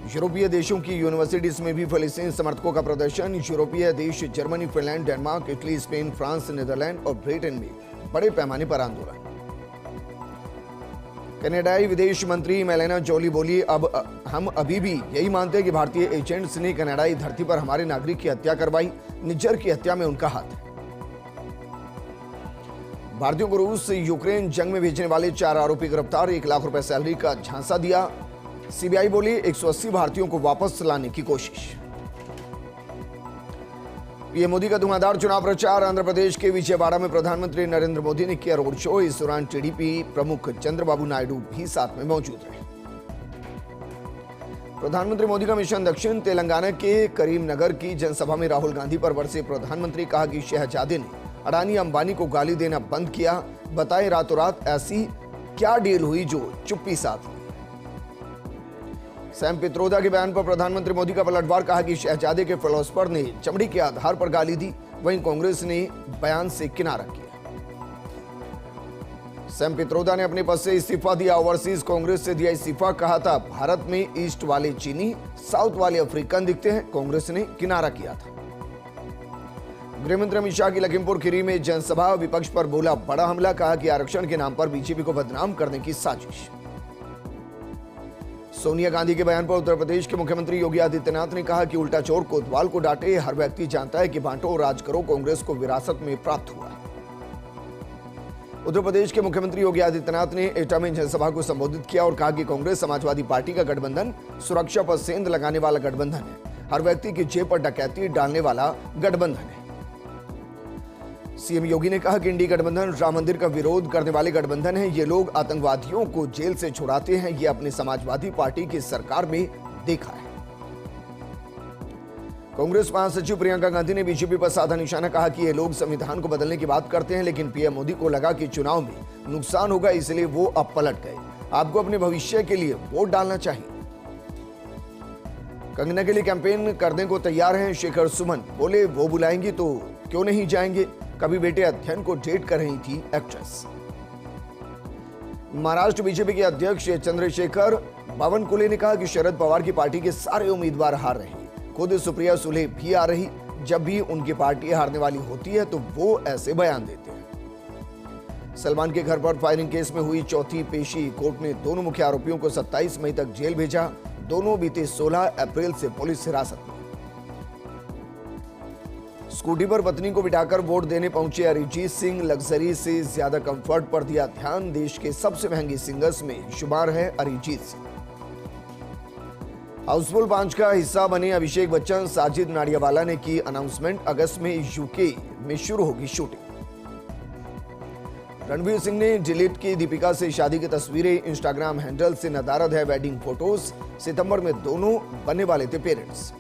यूरोपीय देशों की यूनिवर्सिटीज में भी फिलिस्तीन समर्थकों का प्रदर्शन। यूरोपीय देश Germany, Finland, Denmark, Italy, Spain, France, Netherlands और ब्रिटेन में बड़े पैमाने पर आंदोलन। कनाडाई विदेश मंत्री मेलानिया जोली बोली, अब हम अभी भी यही मानते हैं कि भारतीय एजेंट्स ने कनाडाई धरती पर हमारे नागरिक की हत्या करवाई। निज्जर की हत्या में उनका हाथ है। भारतीयों को रूस यूक्रेन जंग में भेजने वाले 4 आरोपी गिरफ्तार। 1 लाख रुपए सैलरी का झांसा दिया। सीबीआई बोली 180 भारतीयों को वापस लाने की कोशिश। पीएम मोदी का धुआंधार चुनाव प्रचार। आंध्र प्रदेश के विजयवाड़ा में प्रधानमंत्री नरेंद्र मोदी ने किया रोड शो। इस दौरान टीडीपी प्रमुख चंद्रबाबू नायडू भी साथ में मौजूद रहे। प्रधानमंत्री मोदी का मिशन दक्षिण। तेलंगाना के करीमनगर की जनसभा में राहुल गांधी पर बरसे प्रधानमंत्री। कहा कि शहजादे ने अडानी अंबानी को गाली देना बंद किया। बताएं रातों रात ऐसी क्या डील हुई जो चुप्पी साथ ली। सैम पित्रोदा के बयान पर प्रधानमंत्री मोदी का पलटवार। कहा कि शहजादे के फिलोसफर ने चमड़ी के आधार पर गाली दी। वहीं कांग्रेस ने बयान से किनारा किया। सैम पित्रोदा ने अपने पद से इस्तीफा दिया। ओवरसीज कांग्रेस से दिया इस्तीफा। कहा था भारत में ईस्ट वाले चीनी, साउथ वाले अफ्रीकन दिखते हैं। कांग्रेस ने किनारा किया था। गृहमंत्री अमित शाह की लखीमपुर खीरी में जनसभा। विपक्ष पर बोला बड़ा हमला। कहा कि आरक्षण के नाम पर बीजेपी को बदनाम करने की साजिश। सोनिया गांधी के बयान पर उत्तर प्रदेश के मुख्यमंत्री योगी आदित्यनाथ ने कहा कि उल्टा चोर कोतवाल को डांटे। हर व्यक्ति जानता है कि बांटो और राज करो कांग्रेस को विरासत में प्राप्त हुआ। उत्तर प्रदेश के मुख्यमंत्री योगी आदित्यनाथ ने एटा में जनसभा को संबोधित किया और कहा कि कांग्रेस समाजवादी पार्टी का गठबंधन सुरक्षा पर सेंध लगाने वाला गठबंधन है। हर व्यक्ति की जेब पर डकैती डालने वाला गठबंधन है। सीएम योगी ने कहा कि इंडी गठबंधन राम मंदिर का विरोध करने वाले गठबंधन है। ये लोग आतंकवादियों को जेल से छुड़ाते हैं। ये अपने समाजवादी पार्टी की सरकार में देखा है। कांग्रेस महासचिव प्रियंका गांधी ने बीजेपी पर साधा निशाना। कहा कि ये लोग संविधान को बदलने की बात करते हैं, लेकिन पीएम मोदी को लगा कि चुनाव में नुकसान होगा, इसलिए वो अब पलट गए। आपको अपने भविष्य के लिए वोट डालना चाहिए। कंगना के लिए कैंपेन करने को तैयार हैं शेखर सुमन। बोले वो बुलाएंगी तो क्यों नहीं जाएंगे। कभी बेटे अध्ययन को डेट कर रही थी एक्ट्रेस। महाराष्ट्र बीजेपी के अध्यक्ष चंद्रशेखर बावनकुले ने कहा कि शरद पवार की पार्टी के सारे उम्मीदवार हार रहे हैं। खुद सुप्रिया सुले भी आ रही। जब भी उनकी पार्टी हारने वाली होती है तो वो ऐसे बयान देते हैं। सलमान के घर पर फायरिंग केस में हुई चौथी पेशी। कोर्ट ने दोनों मुख्य आरोपियों को 27 मई तक जेल भेजा। दोनों बीते 16 अप्रैल से पुलिस हिरासत में। स्कूटी पर पत्नी को बिठाकर वोट देने पहुंचे अरिजीत सिंह। लग्जरी से ज्यादा कंफर्ट पर दिया ध्यान। देश के सबसे महंगे सिंगर्स में शुमार है अरिजीत सिंह। हाउसफुल 5 का हिस्सा बने अभिषेक बच्चन। साजिद नाडियावाला ने की अनाउंसमेंट। अगस्त में यूके में शुरू होगी शूटिंग। रणवीर सिंह ने डिलीट की दीपिका से शादी की तस्वीरें। इंस्टाग्राम हैंडल से नदारद है वेडिंग फोटोज। सितंबर में दोनों बनने वाले थे पेरेंट्स।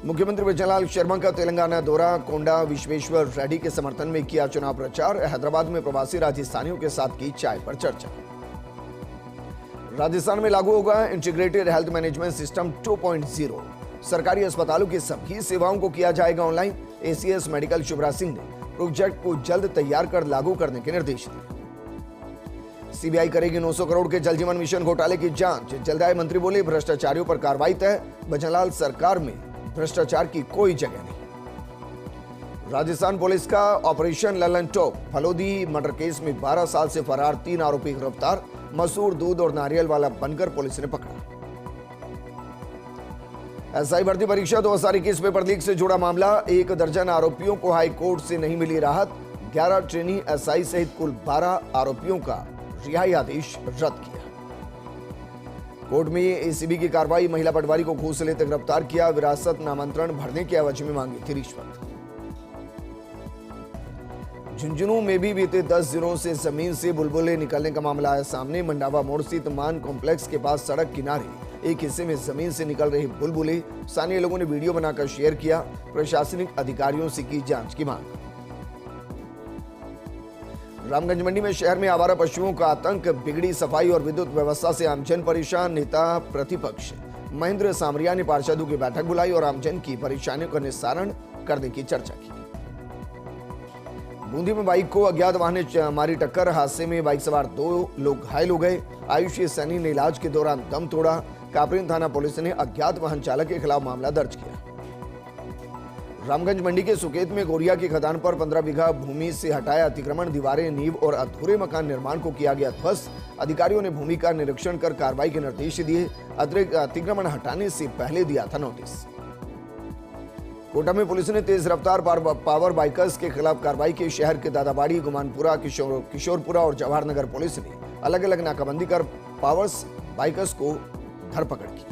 मुख्यमंत्री वजनलाल शर्मा का तेलंगाना दौरा। कोंडा विश्वेश्वर रेड्डी के समर्थन में किया चुनाव प्रचार। हैदराबाद में प्रवासी राजस्थानियों के साथ की चाय पर चर्चा। राजस्थान में लागू होगा इंटीग्रेटेड हेल्थ मैनेजमेंट सिस्टम 2.0। सरकारी अस्पतालों की सभी सेवाओं को किया जाएगा online. ACS medical Shivraj Singh ने प्रोजेक्ट को जल्द तैयार कर लागू करने के निर्देश दिए। सीबीआई करेगी 900 करोड़ के जल जीवन मिशन घोटाले की जांच। जलदाय मंत्री बोले भ्रष्टाचारियों पर कार्रवाई तय। वजनलाल सरकार में भ्रष्टाचार की कोई जगह नहीं। राजस्थान पुलिस का operation Lalan top. Phalodi murder case में 12 साल से फरार 3 आरोपी गिरफ्तार। मसूर, दूध और नारियल वाला बनकर पुलिस ने पकड़ा। एसआई भर्ती परीक्षा 2021 पेपर लीक से जुड़ा मामला। 1 दर्जन आरोपियों को हाई कोर्ट से नहीं मिली राहत। 11 ट्रेनी एसआई सहित कुल 12 आरोपियों का रिहाई आदेश रद्द किया। कोर्ट में एसीबी की कार्रवाई। महिला पटवारी को घूस लेते गिरफ्तार किया। विरासत नामांतरण भरने के एवज में मांगी थी रिश्वत। झुंझुनू में भी बीते 10 दिनों से जमीन से बुलबुलें निकलने का मामला आया सामने। मंडावा मोड़ स्थित मान कॉम्प्लेक्स के पास सड़क किनारे एक हिस्से में जमीन से निकल रही बुलबुलें। स्थानीय लोगों ने वीडियो बनाकर शेयर किया। प्रशासनिक अधिकारियों से की जांच की मांग। रामगंज मंडी में शहर में आवारा पशुओं का आतंक। बिगड़ी सफाई और विद्युत व्यवस्था से आमजन परेशान। नेता प्रतिपक्ष महेंद्र सामरिया ने पार्षदों की बैठक बुलाई और आमजन की परेशानियों का निस्तारण करने की चर्चा की। बूंदी में बाइक को अज्ञात वाहन ने मारी टक्कर। हादसे में बाइक सवार 2 लोग घायल हो गए। आयुष सैनी ने इलाज के दौरान दम तोड़ा। कापरीन थाना पुलिस ने अज्ञात वाहन चालक के खिलाफ मामला दर्ज किया। रामगंज मंडी के सुकेत में गोरिया की खदान पर 15 बीघा भूमि से हटाया अतिक्रमण, दीवारें, नींव और अधूरे मकान निर्माण को किया गया ध्वस्त। अधिकारियों ने भूमि का निरीक्षण कर कार्रवाई के निर्देश दिए। अतिरिक्त अतिक्रमण हटाने से पहले दिया था नोटिस। कोटा में पुलिस ने तेज रफ्तार पावर बाइकर्स के खिलाफ कार्रवाई की। शहर के दादाबाड़ी, गुमानपुरा, किशोरपुरा और जवाहर नगर पुलिस ने अलग अलग नाकाबंदी कर पावर्स बाइकर्स को धरपकड़ की।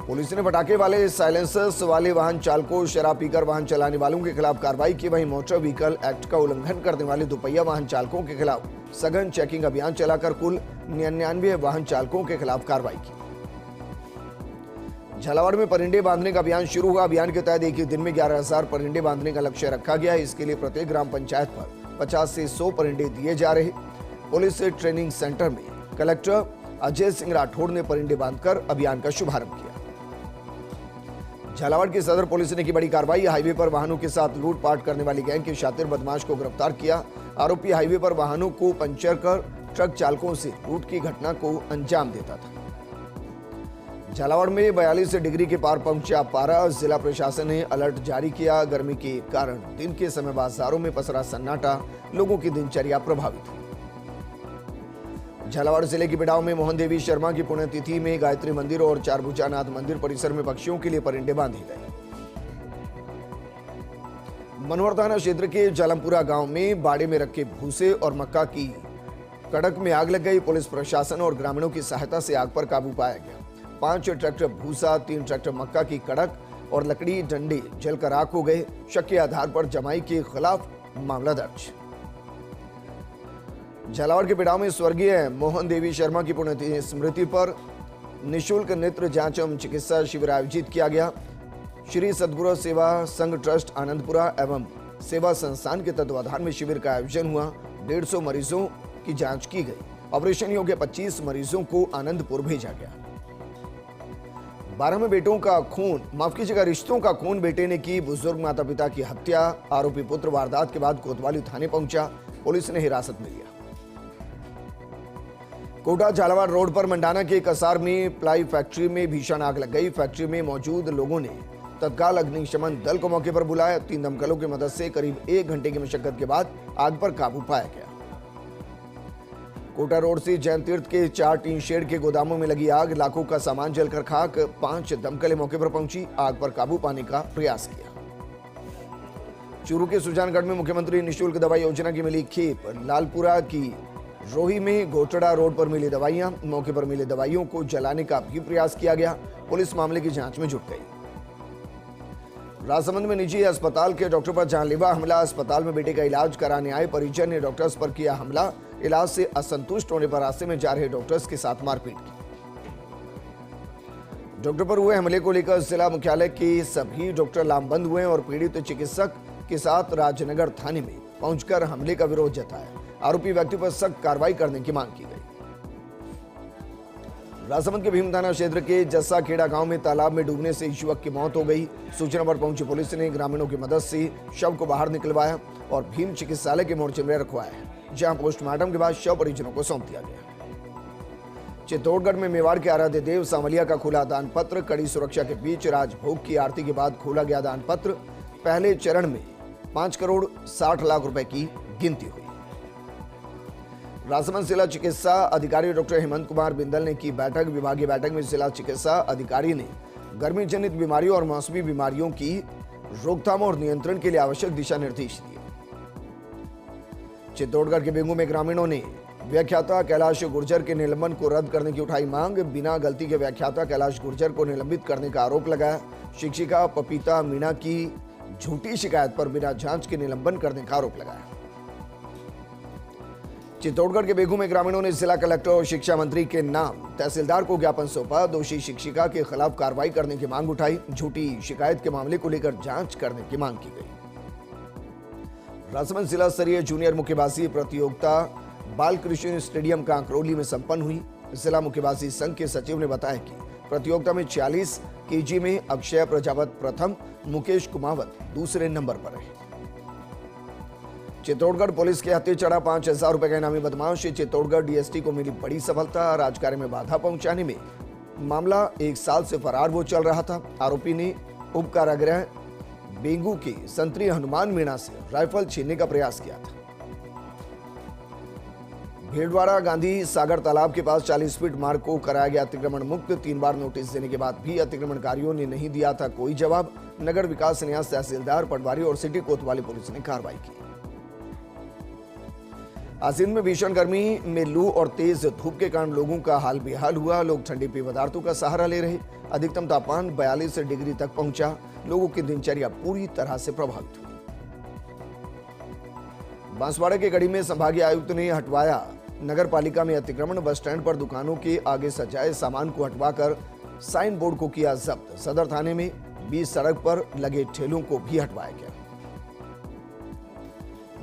पुलिस ने पटाखे वाले, साइलेंसर्स वाले वाहन चालकों, शराब पीकर वाहन चलाने वालों के खिलाफ कार्रवाई की। वहीं मोटर व्हीकल एक्ट का उल्लंघन करने वाले दोपहिया वाहन चालकों के खिलाफ सघन चेकिंग अभियान चलाकर कुल 99 वाहन चालकों के खिलाफ कार्रवाई की। झालावाड़ में परिंदे बांधने का अभियान शुरू हुआ। अभियान के तहत एक ही दिन में 11,000 परिंदे बांधने का लक्ष्य रखा गया है। इसके लिए प्रत्येक ग्राम पंचायत पर 50 से 100 परिंदे दिए जा रहे। पुलिस ट्रेनिंग सेंटर में कलेक्टर अजय सिंह राठौड़ ने परिंदे बांधकर अभियान का शुभारंभ किया। झालावाड़ की सदर पुलिस ने की बड़ी कार्रवाई। हाईवे पर वाहनों के साथ लूटपाट करने वाली गैंग के शातिर बदमाश को गिरफ्तार किया। आरोपी हाईवे पर वाहनों को पंचर कर ट्रक चालकों से लूट की घटना को अंजाम देता था। झालावाड़ में 42 डिग्री के पार पहुंचा पारा। जिला प्रशासन ने अलर्ट जारी किया। गर्मी के कारण दिन के समय बाजारों में पसरा सन्नाटा, लोगों की दिनचर्या प्रभावित हुई। झालावाड़ जिले की बिडाव में मोहन देवी शर्मा की पुण्यतिथि में गायत्री मंदिर और चारभुजानाथ मंदिर परिसर में पक्षियों के लिए परिंदे बांधे गए। मनोहर थाना क्षेत्र के जालमपुरा गांव में बाड़े में रखे भूसे और मक्का की कड़क में आग लग गई। पुलिस प्रशासन और ग्रामीणों की सहायता से आग पर काबू पाया गया। 5 ट्रैक्टर भूसा, 3 ट्रैक्टर मक्का की कड़क और लकड़ी डंडे जलकर आग हो गए। शक के आधार पर जमाई के खिलाफ मामला दर्ज। झालावाड़ के बिडाव में स्वर्गीय मोहन देवी शर्मा की पुण्यतिथि स्मृति पर निःशुल्क नेत्र जांच एवं चिकित्सा शिविर आयोजित किया गया। श्री सद्गुरु सेवा संघ ट्रस्ट आनंदपुरा एवं सेवा संस्थान के तत्वाधान में शिविर का आयोजन हुआ। 150 मरीजों की जांच की गई। ऑपरेशन योग्य 25 मरीजों को आनंदपुर भेजा गया। 12 में बेटों का खून, माफ कीजिएगा, रिश्तों का खून बेटे ने की बुजुर्ग माता पिता की हत्या। आरोपी पुत्र वारदात के बाद कोतवाली थाने पहुंचा। पुलिस ने हिरासत में लिया। कोटा झालावाड़ रोड पर मंडाना के कसार में प्लाई फैक्ट्री में भीषण आग लग गई। फैक्ट्री में मौजूद लोगों ने तत्काल अग्निशमन दल को मौके पर बुलाया। 3 दमकलों की मदद से करीब 1 घंटे की मशक्कत के बाद आग पर काबू पाया गया। कोटा रोड से जैन तीर्थ के 4 टीन शेड के गोदामों में लगी आग, लाखों का सामान जलकर खाक। 5 दमकलें मौके पर पहुंची, आग पर काबू पाने का प्रयास किया। चूरू के सुजानगढ़ में मुख्यमंत्री निःशुल्क दवाई योजना की मिली खेप। लालपुरा की रोही में घोटड़ा रोड पर मिली दवाइयां, मौके पर मिली दवाइयों को जलाने का भी प्रयास किया गया। पुलिस मामले की जांच में जुट गई। राजसमंद में निजी अस्पताल के डॉक्टर पर जानलेवा हमला। अस्पताल में बेटे का इलाज कराने आए परिजन ने डॉक्टर्स पर किया हमला। इलाज से असंतुष्ट होने पर रास्ते में जा रहे डॉक्टर्स के साथ मारपीट की। डॉक्टर पर हुए हमले को लेकर जिला मुख्यालय के सभी डॉक्टर लामबंद हुए और पीड़ित चिकित्सक के साथ राजनगर थाने में पहुंचकर हमले का विरोध जताया। आरोपी व्यक्ति पर सख्त कार्रवाई करने की मांग की गई। राजसमंद के भीम थाना क्षेत्र के जस्सा खेड़ा गांव में तालाब में डूबने से युवक की मौत हो गई। सूचना पर पहुंची पुलिस ने ग्रामीणों की मदद से शव को बाहर निकलवाया और भीम चिकित्सालय के मोर्चे में रखवाया, जहां पोस्टमार्टम के बाद शव परिजनों को सौंप दिया गया। चित्तौड़गढ़ में मेवाड़ के आराध्य देव सांवलिया का खुला दान पत्र। कड़ी सुरक्षा के बीच राजभोग की आरती के बाद खोला गया दान पत्र। पहले चरण में 5 करोड़ 60 लाख रुपए की गिनती हुई। राजसमंद जिला चिकित्सा अधिकारी डॉक्टर हेमंत कुमार बिंदल ने की बैठक। विभागीय बैठक में जिला चिकित्सा अधिकारी ने गर्मी जनित बीमारियों और मौसमी बीमारियों की रोकथाम और नियंत्रण के लिए आवश्यक दिशा निर्देश दिए। चित्तौड़गढ़ के बेंगू में ग्रामीणों ने व्याख्याता कैलाश गुर्जर के निलंबन को रद्द करने की उठाई मांग। बिना गलती के व्याख्याता कैलाश गुर्जर को निलंबित करने का आरोप लगाया। शिक्षिका पपीता मीणा की झूठी शिकायत पर बिना जांच के निलंबन करने का आरोप लगाया। चित्तौड़गढ़ के बेगू में ग्रामीणों ने जिला कलेक्टर और शिक्षा मंत्री के नाम तहसीलदार को ज्ञापन सौंपा। दोषी शिक्षिका के खिलाफ कार्रवाई करने की मांग उठाई। झूठी शिकायत के मामले को लेकर जांच करने की मांग की गई। राजसमंद जिला स्तरीय जूनियर मुक्केबाजी प्रतियोगिता बालकृष्ण स्टेडियम कांकरौली में संपन्न हुई। जिला मुक्केबाजी संघ के सचिव ने बताया कि प्रतियोगिता में 40 केजी में अक्षय प्रजापत प्रथम, मुकेश कुमावत दूसरे नंबर पर रहे। चित्तौड़गढ़ पुलिस के हत्थे चढ़ा 5,000 रुपए का इनामी बदमाश। चित्तौड़गढ़ डीएसटी को मिली बड़ी सफलता। राजकार्य में बाधा पहुंचाने में मामला 1 साल से फरार वो चल रहा था। आरोपी ने उप कारागृह बेंगू के संतरी हनुमान मीणा से राइफल छीनने का प्रयास किया था। भीलवाड़ा गांधी सागर तालाब के पास 40 फीट मार्ग को कराया गया अतिक्रमण मुक्त। 3 बार नोटिस देने के बाद भी अतिक्रमणकारियों ने नहीं दिया था कोई जवाब। नगर विकास न्यास, तहसीलदार, पटवारी और सिटी कोतवाली पुलिस ने कार्रवाई की। आसिंद में भीषण गर्मी में लू और तेज धूप के कारण लोगों का हाल बेहाल हुआ। लोग ठंडे पेय पदार्थों का सहारा ले रहे। अधिकतम तापमान 42 डिग्री तक पहुंचा। लोगों की दिनचर्या पूरी तरह से प्रभावित हुई। बांसवाड़ा के गढ़ी में संभागीय आयुक्त ने हटवाया नगर पालिका में अतिक्रमण। बस स्टैंड पर दुकानों के आगे सजाए सामान को हटवाकर साइन बोर्ड को किया जब्त। सदर थाने में बीच सड़क पर लगे ठेलों को भी हटवाया गया।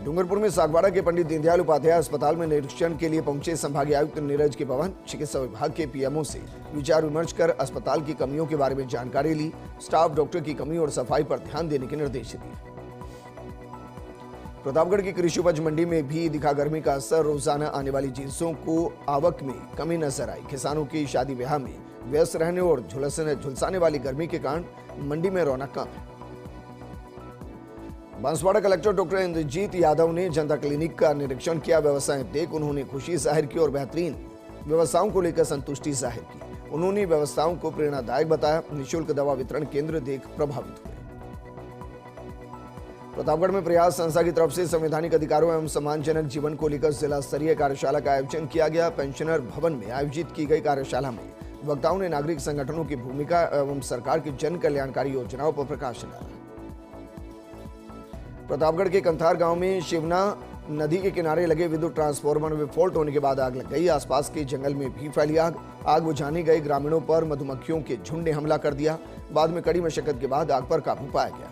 डूंगरपुर में सागवाड़ा के पंडित दीनदयाल उपाध्याय अस्पताल में निरीक्षण के लिए पहुंचे संभागीय आयुक्त नीरज के भवन। चिकित्सा विभाग के पीएमओ से विचार विमर्श कर अस्पताल की कमियों के बारे में जानकारी ली। स्टाफ, डॉक्टर की कमी और सफाई पर ध्यान देने के निर्देश दिए। प्रतापगढ़ की कृषि उपज मंडी में भी दिखा गर्मी का असर। रोजाना आने वाली चीजों को आवक में कमी नजर आई। किसानों की शादी ब्याह में व्यस्त रहने और झुलसाने वाली गर्मी के कारण मंडी में रौनक कम है। बांसवाड़ा कलेक्टर डॉक्टर इंद्रजीत यादव ने जनता क्लिनिक का निरीक्षण किया। व्यवस्थाएं देख उन्होंने खुशी जाहिर की और बेहतरीन व्यवस्थाओं को लेकर संतुष्टि जाहिर की। उन्होंने व्यवस्थाओं को प्रेरणादायक बताया। निःशुल्क दवा वितरण केंद्र देख प्रभावित हुए। प्रतापगढ़ में प्रयास संस्था की तरफ से संवैधानिक अधिकारों एवं सम्मानजनक जीवन को लेकर जिला स्तरीय कार्यशाला का आयोजन किया गया। पेंशनर भवन में आयोजित की गई कार्यशाला में वक्ताओं ने नागरिक संगठनों की भूमिका एवं सरकार की जन कल्याणकारी योजनाओं पर प्रकाश डाला। प्रतापगढ़ के कंथार गांव में शिवना नदी के किनारे लगे विद्युत ट्रांसफार्मर में फॉल्ट होने के बाद आग लग गई। आसपास के जंगल में भी फैली आग। आग बुझाने गए ग्रामीणों पर मधुमक्खियों के झुंड ने हमला कर दिया। बाद में कड़ी मशक्कत के बाद आग पर काबू पाया गया।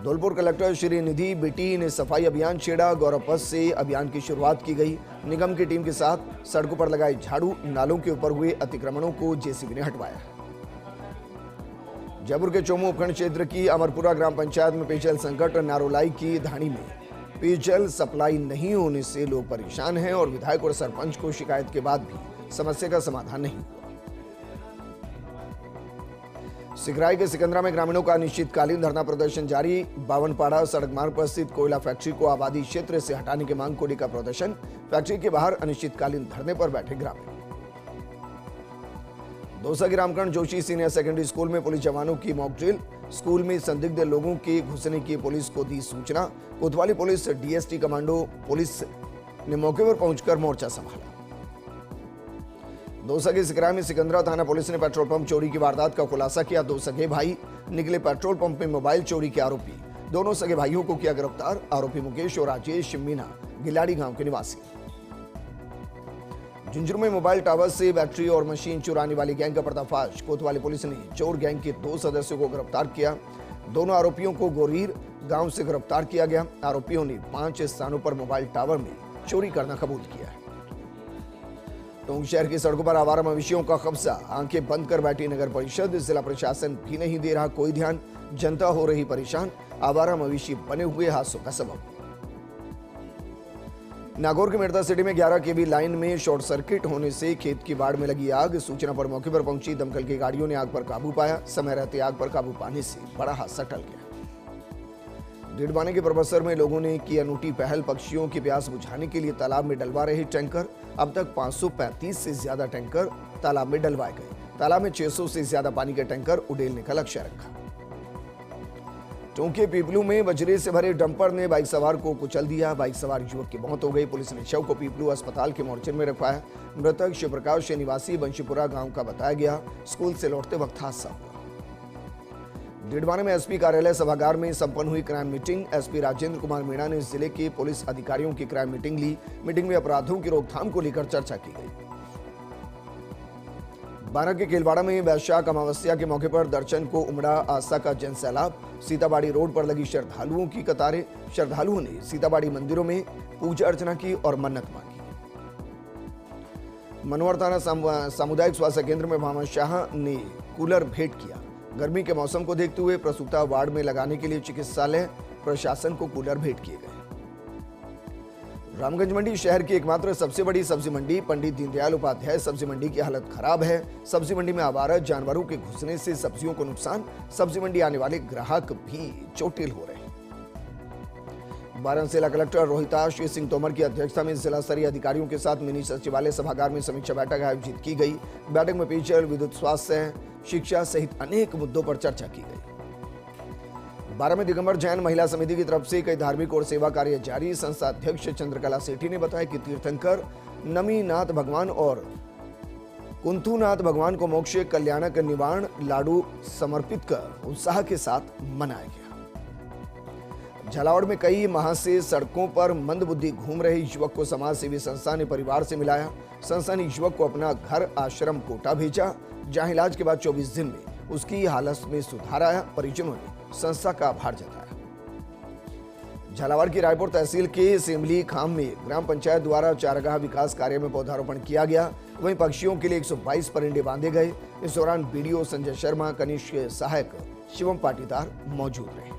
धौलपुर कलेक्टर श्री निधि बेटी ने सफाई अभियान छेड़ा। गौरव पथ से अभियान की शुरुआत की गई। निगम की टीम के साथ सड़कों पर लगाए झाड़ू, नालों के ऊपर हुए अतिक्रमणों को जेसीबी ने हटवाया। जयपुर के चोमू उपखंड क्षेत्र की अमरपुरा ग्राम पंचायत में पेयजल संकट। नारोलाई की धाणी में पेयजल सप्लाई नहीं होने से लोग परेशान हैं और विधायक और सरपंच को शिकायत के बाद भी समस्या का समाधान नहीं हुआ। सिकराई के सिकंदरा में ग्रामीणों का अनिश्चितकालीन धरना प्रदर्शन जारी। बावनपाड़ा सड़क मार्ग पर स्थित कोयला फैक्ट्री को आबादी क्षेत्र से हटाने की मांग को लेकर प्रदर्शन। फैक्ट्री के बाहर अनिश्चितकालीन धरने पर बैठे ग्रामीण। दौसा के Ramkaran Joshi senior secondary school में पुलिस जवानों की मॉक ड्रिल। स्कूल में संदिग्ध लोगों के घुसने की पुलिस को दी सूचना। कोतवाली पुलिस, डीएसटी कमांडो पुलिस ने मौके पर पहुंचकर मोर्चा संभाला। दौसा के सिकराई में सिकंदरा थाना पुलिस ने पेट्रोल पंप चोरी की वारदात का खुलासा किया। 2 सगे भाई निकले पेट्रोल पंप में मोबाइल चोरी के आरोपी। दोनों सगे भाइयों को किया गिरफ्तार। आरोपी मुकेश और राजेश मीना गिलाड़ी गांव के निवासी। झुंझुनू में मोबाइल टावर से बैटरी और मशीन चुराने वाली गैंग का पर्दाफाश। कोतवाली पुलिस ने चोर गैंग के 2 सदस्यों को गिरफ्तार किया। दोनों आरोपियों को गोरीर गांव से गिरफ्तार किया गया। आरोपियों ने 5 स्थानों पर मोबाइल टावर में चोरी करना कबूल किया। टोंक शहर की सड़कों पर आवारा मवेशियों का कब्जा। आंखें बंद कर बैठी नगर परिषद। जिला प्रशासन भी नहीं दे रहा कोई ध्यान। जनता हो रही परेशान। आवारा मवेशी बने हुए हादसों का सबब। नागौर के मिर्जा सिटी में 11 केवी लाइन में शॉर्ट सर्किट होने से खेत की बाड़ में लगी आग। सूचना पर मौके पर पहुंची दमकल की गाड़ियों ने आग पर काबू पाया। समय रहते आग पर काबू पाने से बड़ा हादसा टल गया। डिडवाने के परबसर में लोगों ने की अनूठी पहल। पक्षियों की प्यास बुझाने के लिए तालाब में डलवा रहे टैंकर। अब तक 535 से ज्यादा टैंकर तालाब में डलवाए गए। तालाब में 600 से ज्यादा पानी के टैंकर उड़ेलने का लक्ष्य रखा। टोंक के पीपलू में बजरे से भरे डंपर ने बाइक सवार को कुचल दिया। बाइक सवार युवक की मौत हो गई। पुलिस ने शव को पीपलू अस्पताल के मोर्चर में रखवाया। मृतक शिवप्रकाश निवासी बंशीपुरा गांव का बताया गया। स्कूल से लौटते वक्त हादसा हुआ। डिडवाने में एसपी कार्यालय सभागार में संपन्न हुई crime meeting. SP Rajendra Kumar Meena ने जिले के पुलिस अधिकारियों की क्राइम मीटिंग ली। मीटिंग में अपराधों की रोकथाम को लेकर चर्चा की गई। बारा के केलवाड़ा में वैशाख अमावस्या के मौके पर दर्शन को उमड़ा आस्था का जन सैलाब। सीताबाड़ी रोड पर लगी श्रद्धालुओं की कतारें। श्रद्धालुओं ने सीताबाड़ी मंदिरों में पूजा अर्चना की और मन्नत मांगी। मनोहर थाना सामुदायिक स्वास्थ्य केंद्र में भामा शाह ने कूलर भेंट किया। गर्मी के मौसम को देखते हुए प्रसूता वार्ड में लगाने के लिए चिकित्सालय प्रशासन को कूलर भेंट किए गए। रामगंज मंडी शहर की एकमात्र सबसे बड़ी सब्जी मंडी पंडित दीनदयाल उपाध्याय सब्जी मंडी की हालत खराब है। सब्जी मंडी में आवारा जानवरों के घुसने से सब्जियों को नुकसान, सब्जी मंडी आने वाले ग्राहक भी चोटिल हो रहे हैं। वाराणसी जिला कलेक्टर रोहिताश सिंह तोमर की अध्यक्षता में जिला स्तरीय अधिकारियों के साथ मिनी सचिवालय सभागार में समीक्षा बैठक आयोजित की गई। बैठक में पेयजल, विद्युत, स्वास्थ्य, शिक्षा सहित अनेक मुद्दों पर चर्चा की गई। 12 में दिगंबर जैन महिला समिति की तरफ से कई धार्मिक और सेवा कार्य जारी। संस्था अध्यक्ष चंद्रकला सेठी ने बताया कि तीर्थंकर नमीनाथ भगवान और कुंथुनाथ भगवान को मोक्ष कल्याणक निवारण लाडू समर्पित कर उत्साह के साथ मनाया गया। झालावाड़ में कई माह से सड़कों पर मंदबुद्धि घूम रहे युवक को समाज सेवी संस्था ने परिवार से मिलाया। संस्था ने युवक को अपना घर आश्रम कोटा भेजा, जहां इलाज के बाद 24 दिन में उसकी हालत में सुधार आया। परिजनों ने संस्था का आभार जताया। झालावाड़ की रायपुर तहसील के सेमली खाम में ग्राम पंचायत द्वारा चारागाह विकास कार्य में पौधारोपण किया गया। वहीं पक्षियों के लिए 122 परिंदे बांधे गए। इस दौरान बीडीओ संजय शर्मा, कनिष्ठ सहायक शिवम पाटीदार मौजूद रहे।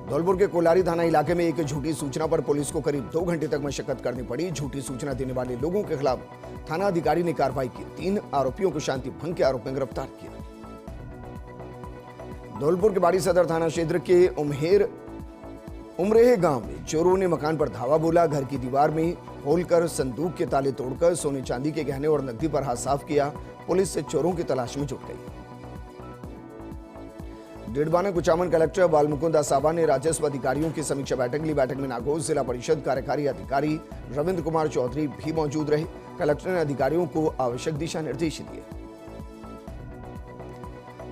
धौलपुर के कोलारी थाना इलाके में एक झूठी सूचना पर पुलिस को करीब 2 घंटे तक मशक्कत करनी पड़ी। झूठी सूचना देने वाले लोगों के खिलाफ थाना अधिकारी ने कार्रवाई की। 3 आरोपियों को शांति भंग के आरोप में गिरफ्तार किया। धौलपुर के बाड़ी सदर थाना क्षेत्र के उमरेह गांव में चोरों ने मकान पर धावा बोला। घर की दीवार में खोलकर संदूक के ताले तोड़कर सोने चांदी के गहने और नकदी पर हाथ साफ किया। पुलिस से चोरों की तलाश में जुट गई। डिडवाना कुचामन कलेक्टर बालमुकुंद असावा ने राजस्व अधिकारियों की समीक्षा बैठक ली। बैठक में नागौर जिला परिषद कार्यकारी अधिकारी रविंद्र कुमार चौधरी भी मौजूद रहे। कलेक्टर ने अधिकारियों को आवश्यक दिशा निर्देश दिए।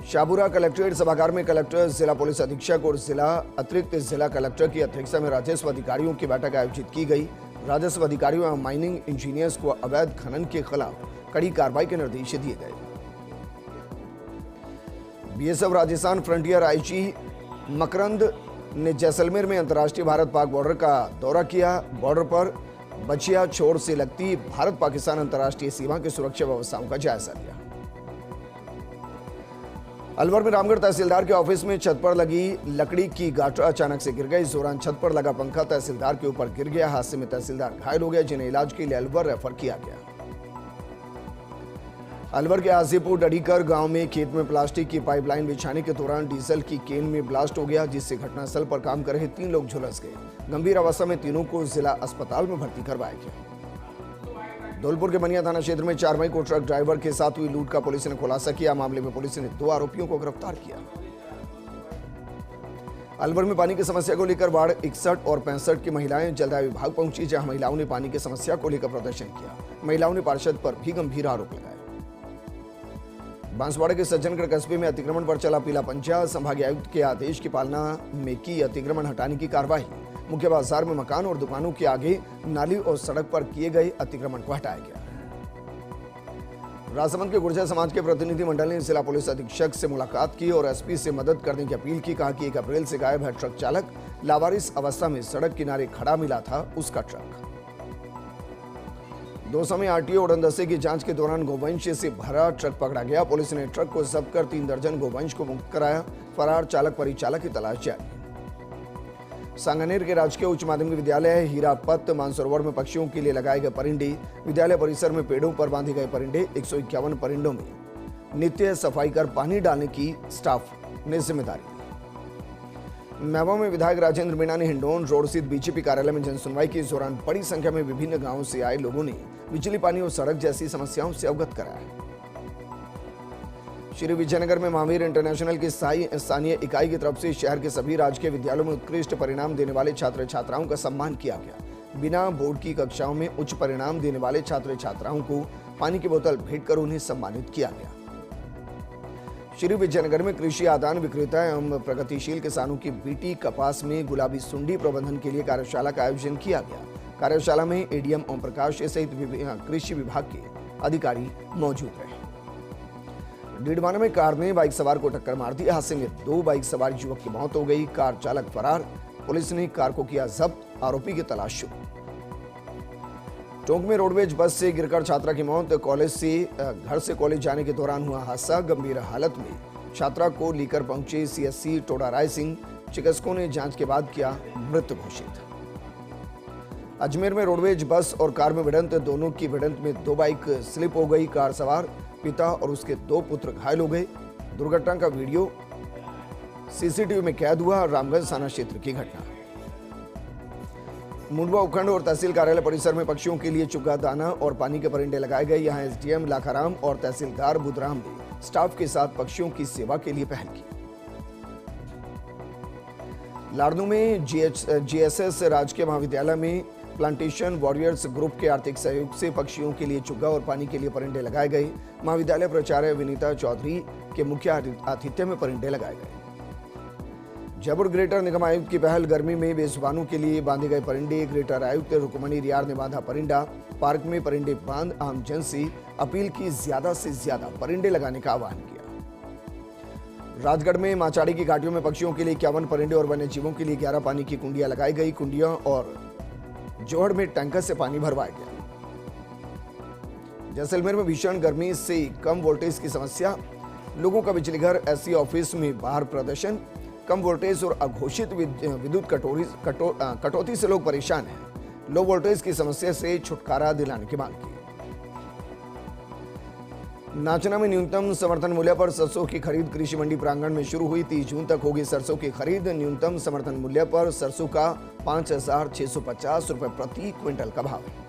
शाहपुरा कलेक्ट्रेट सभागार में कलेक्टर, जिला पुलिस अधीक्षक और जिला अतिरिक्त जिला कलेक्टर की अध्यक्षता में राजस्व अधिकारियों की बैठक आयोजित की गई। राजस्व अधिकारियों एवं माइनिंग इंजीनियर्स को अवैध खनन के खिलाफ कड़ी कार्रवाई के निर्देश दिए गए। बीएसएफ राजस्थान फ्रंटियर आईजी मकरंद ने जैसलमेर में अंतर्राष्ट्रीय भारत पाक बॉर्डर का दौरा किया। बॉर्डर पर बचिया छोर से लगती भारत पाकिस्तान अंतर्राष्ट्रीय सीमा की सुरक्षा व्यवस्थाओं का जायजा लिया। अलवर में रामगढ़ तहसीलदार के ऑफिस में छत पर लगी लकड़ी की गांठ अचानक से गिर गई। इस दौरान छत पर लगा पंखा तहसीलदार के ऊपर गिर गया। हादसे में तहसीलदार घायल हो गए, जिन्हें इलाज के लिए अलवर रेफर किया गया। अलवर के आजीपुर डडीकर गांव में खेत में प्लास्टिक की पाइपलाइन बिछाने के दौरान डीजल की केन में ब्लास्ट हो गया, जिससे घटनास्थल पर काम कर रहे 3 लोग झुलस गए। गंभीर अवस्था में तीनों को जिला अस्पताल में भर्ती करवाया गया। धौलपुर के बनिया थाना क्षेत्र में 4 मई को ट्रक ड्राइवर के साथ हुई लूट का पुलिस ने खुलासा किया। मामले में पुलिस ने 2 आरोपियों को गिरफ्तार किया। अलवर में पानी की समस्या को लेकर वार्ड 61 और 65 की महिलाएं जलदाय विभाग पहुंची, जहां महिलाओं ने पानी की समस्या को लेकर प्रदर्शन किया। महिलाओं ने पार्षद पर भी गंभीर आरोप लगाए। बांसवाड़ा के सज्जनगढ़ कस्बे में अतिक्रमण पर चला पीला पंचा। संभागीय आयुक्त के आदेश की पालना में की अतिक्रमण हटाने की कार्रवाई। मुख्य बाजार में मकान और दुकानों के आगे नाली और सड़क पर किए गए अतिक्रमण को हटाया गया। राजसमंद के गुर्जर समाज के प्रतिनिधि मंडल ने जिला पुलिस अधीक्षक से मुलाकात की और एसपी से मदद करने की अपील की। कहा कि 1 अप्रैल से गायब है ट्रक चालक। लावारिस अवस्था में सड़क किनारे खड़ा मिला था उसका ट्रक। दौसा में आरटीओ उड़नदस्ते की जांच के दौरान गोवंश से भरा ट्रक पकड़ा गया। पुलिस ने ट्रक को जब्त कर 3 दर्जन गोवंश को मुक्त कराया। फरार चालक परिचालक की तलाश जारी। सांगानेर के राजकीय उच्च माध्यमिक विद्यालय हीरापत मानसरोवर में पक्षियों के लिए लगाए गए परिंदे। विद्यालय परिसर में पेड़ों पर बांधे गए परिंदे। 151 परिंदों में नित्य सफाई कर पानी डालने की स्टाफ ने जिम्मेदारी ली। महबूब में विधायक राजेंद्र मीणा ने हिंडौन रोड स्थित बीजेपी कार्यालय में जनसुनवाई की। इस दौरान बड़ी संख्या में विभिन्न गांवों से आए लोगों ने बिजली, पानी और सड़क जैसी समस्याओं से अवगत कराया। श्री विजयनगर में महावीर इंटरनेशनल की स्थानीय इकाई की तरफ से शहर के सभी राजकीय विद्यालयों में उत्कृष्ट परिणाम देने वाले छात्र छात्राओं का सम्मान किया गया। बिना बोर्ड की कक्षाओं में उच्च परिणाम देने वाले छात्र छात्राओं को पानी की बोतल भेंट कर उन्हें सम्मानित किया गया। श्री विजयनगर में कृषि आदान विक्रेता एवं प्रगतिशील किसानों की बीटी कपास में गुलाबी सुंडी प्रबंधन के लिए कार्यशाला का आयोजन किया गया। कार्यशाला में एडीएम ओम प्रकाश सहित कृषि विभाग के अधिकारी मौजूद रहे। डीडवाना में कार ने बाइक सवार को टक्कर मार दी। हादसे में 2 बाइक सवार युवक की मौत हो गई। कार चालक फरार। पुलिस ने कार को किया जब्त। आरोपी की तलाश शुरू। टोंक में रोडवेज बस से गिरकर छात्रा की मौत। घर से कॉलेज जाने के दौरान हुआ हादसा। गंभीर हालत में छात्रा को लेकर पहुंचे सीएससी टोडा राय सिंह। चिकित्सकों ने जांच के बाद किया मृत घोषित। अजमेर में रोडवेज बस और कार में भिड़ंत, दोनों की भिड़ंत में 2 बाइक स्लिप हो गई। कार सवार पिता और उसके 2 पुत्र घायल हो गए। दुर्घटना का वीडियो सीसीटीवी में कैद हुआ। रामगंज थाना क्षेत्र की घटना। मुंडवा उपखंड और तहसील कार्यालय परिसर में पक्षियों के लिए चुग्गा, दाना और पानी के परिंदे लगाए गए। यहां एसडीएम लाखाराम और तहसीलदार बुधराम ने स्टाफ के साथ पक्षियों की सेवा के लिए पहल की। लाड़नू में जीएसएस राजकीय महाविद्यालय में प्लांटेशन वॉरियर्स ग्रुप के आर्थिक सहयोग से पक्षियों के लिए चुग्गा और पानी के लिए परिंदे लगाए गए। महाविद्यालय प्राचार्य विनीता चौधरी के मुख्य आतिथ्य में परिंदे लगाए गए। जयपुर ग्रेटर निगम आयुक्त की पहल, गर्मी में बेजुबानों के लिए बांधे गए परिंदे। ग्रेटर आयुक्त रुक्मणी रियार ने बांधा परिंदा। पार्क में परिंदे बांध आम जन से अपील की ज्यादा से ज्यादा परिंदे लगाने का आह्वान किया। राजगढ़ में माचाड़ी की घाटियों में पक्षियों के लिए 51 परिंदे और वन्य जीवों के लिए 11 पानी की कुंडियां लगाई गई। कुंडियां और जोहड़ में टैंकर से पानी भरवाया गया। जैसलमेर में भीषण गर्मी से कम वोल्टेज की समस्या, लोगों का बिजली घर, एससी ऑफिस में बाहर प्रदर्शन। कम वोल्टेज और अघोषित विद्युत कटौती से लोग परेशान हैं। लो वोल्टेज की समस्या से छुटकारा दिलाने की मांग की। नाचना में न्यूनतम समर्थन मूल्य पर सरसों की खरीद कृषि मंडी प्रांगण में शुरू हुई। 30 जून तक होगी सरसों की खरीद। न्यूनतम समर्थन मूल्य पर सरसों का 5,650 रुपए प्रति क्विंटल का भाव है।